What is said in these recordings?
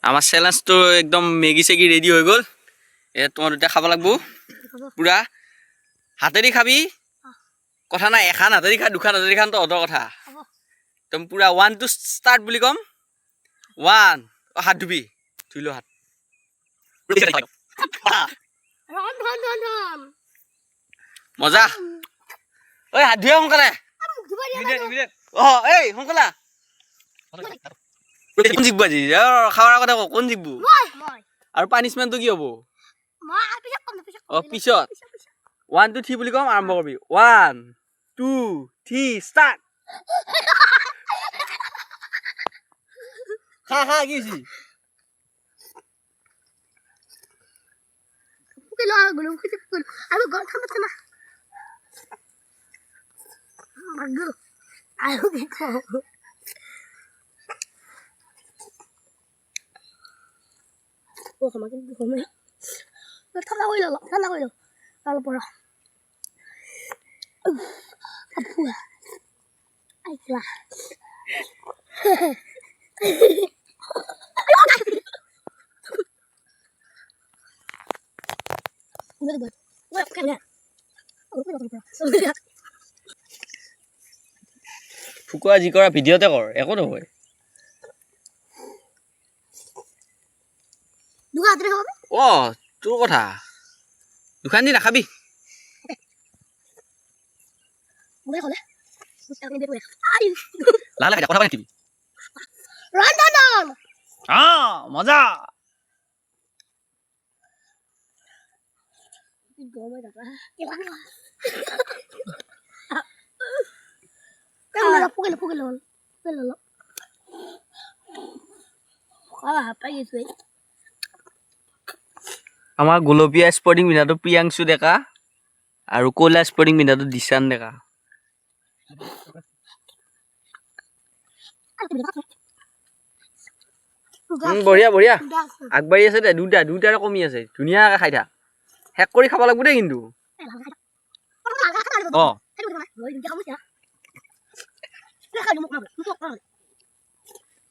আমার চ্যালেঞ্জ তো একদম মেগি চেগি রেডি হয়ে গ'ল এ তোমার দুটা খাব লাগবো পুরা হাতেদি খাবি কথা নাই এখান হাতেদি খা দুখান হাতেদি খান তো অদৰ কথা তুমি পুৰা 1 টু ষ্টাৰ্ট বুলি কম 1 হাত ধুবি ধুই লো হাত মজা ঐ হাত ধুই সোনকালে অ এই সোনকালে কোন জিকব আজি খাৱাৰ আগতে কোন জিকব আৰু পানিশমেন্টটো কি হ'ব পিছত 1 2 3 বুলি কম আৰম্ভ কৰিবি 1 2 3 ষ্টাৰ্ট খা খা কি হৈছে Pukilah, gulung kita pukul. Aku gak sama sama. Bagus. Aku gitu. Oh, semakin semakin. Tanah oil lah, tanah oil. Kalau pernah. Apa? Ayolah. ফুকুৱা যি কৰা ভিডিঅ'তে কৰ একো নহয় অ তোৰ কথা দুখান দি নাখাবি লাহে লাহে কথা পাতিবি মজা আমাৰ গোলপীয়া স্পৰ্টিং পিন্ধাটো প্ৰিয়াংশু ডেকা আৰু কলা স্পৰ্টিং পিন্ধাটো দিশান ডেকা বঢ়িয়া বঢ়িয়া আগবাঢ়ি আছে দে দুটাৰে কমি আছে ধুনীয়াকৈ খাই থাক শেষ কৰি খাব লাগিব দেই কিন্তু অ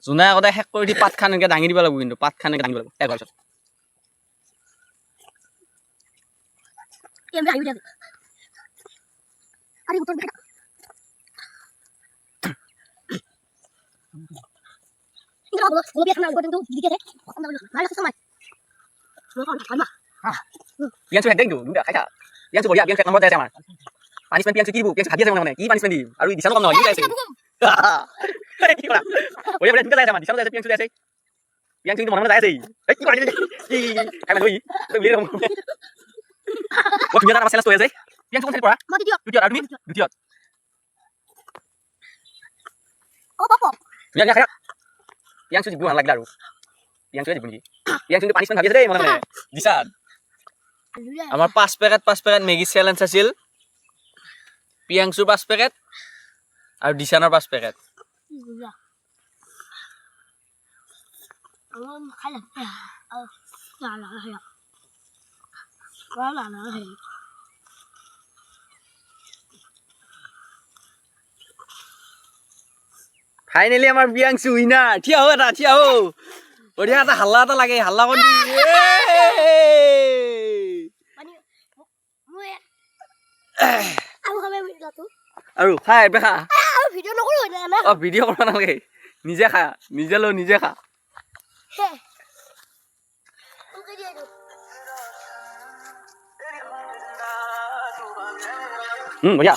জোনাই আগতে শেষ কৰি দি পাত খান এনেকৈ দাঙি দিব লাগিব কিন্তু পাত খান এনেকৈ দাঙিব লাগিব এঘৰ পিছত পিয়াংশু হেড কিন্তু দুটা খাই থাক পিয়াংশু বঢ়িয়া পিয়াংশু এক নম্বৰ আছে আমাৰ পানিশমেন্ট পিয়াংশু কি দিব পিয়াংশু ভাগি আছে মানে কি পানিশমেন্ট দিম আৰু দিশানো কাম নহয় কি আছে কি কৰা বঢ়িয়া বঢ়িয়া দুটা যায় আমাৰ দিশানো যায় পিয়াংশু যায় পিয়াংশু কিন্তু মনে মনে যায় আছে এই কি কৰা কি খাই মানে তই উলিয়াই দম ও তুমি এটা চেলেঞ্জ হৈ আছে পিয়াংশু কোন ঠাইত পঢ়া দ্বিতীয় আৰু তুমি দ্বিতীয় Oh, Papa. Ya, ya, ya. Piangsu jibu ang lagla ru. Piangsu jibu ni. Piangsu ni punishment bagi sedai mana? Disan. Amar 5 packet Maggi challenge asil. Piangsu 5 packet. Aru Disaner 5 packet. Finally আমার Piyanshu winner থিয়া হো বঢ়িয়া এটা হাল্লা এটা লাগে হাল্লা কৰি আৰু খাই বেখা ভিডিঅ' নকৰো না অ ভিডিঅ' কৰিব নালাগে নিজে খা নিজে লো নিজে খা বঢ়িয়া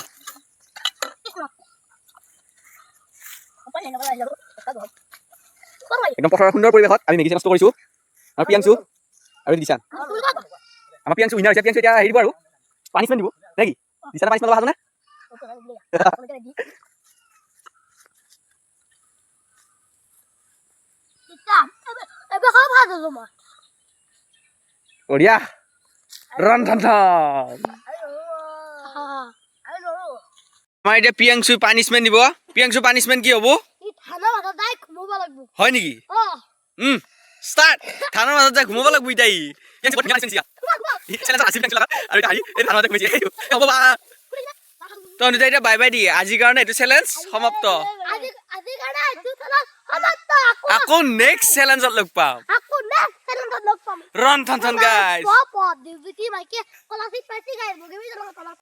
একদম পথাৰৰ সুন্দৰ পৰিৱেশত আমি মেগি চেলেঞ্জ কৰিছো আৰু পিয়াংশু আৰু দিশান আমাৰ পিয়াংশু উইনাৰ হৈছে পিয়াংশু এতিয়া হেৰি দিব আৰু পানিশমেন্ট দিব নেকি দিশানে পানিশমেন্ট ল'ব হাজনে বঢ়িয়া ৰন ঠন আমাৰ এতিয়া পিয়াংশু পানিশমেন্ট দিব পিয়াংশু পানিশমেন্ট কি হ'ব হয় নেকি স্টার্ট থানার মাঝে যা ঘুমাব লাগবো এটাই পিয়াংশু বড় নিয়া আইছেন সিয়া চ্যালেঞ্জ আসি পিয়াংশু লাগা আর এটা আই এই থানার মাঝে ঘুমাইছে বাবা তো অনুযায়ী এতিয়া বাই বাই দিয়ে আজিৰ কাৰণে এইটো চেলেঞ্জ সমাপ্ত আজি কাৰণে এইটো খেলা সমাপ্ত আকৌ নেক্সট চেলেঞ্জত লগ পাম আকৌ নেক্সট চেলেঞ্জত লগ পাম ৰন থন থন গাইজ ডিউটি মাইকে কলাসিক পাইছি গাইজ বগেবি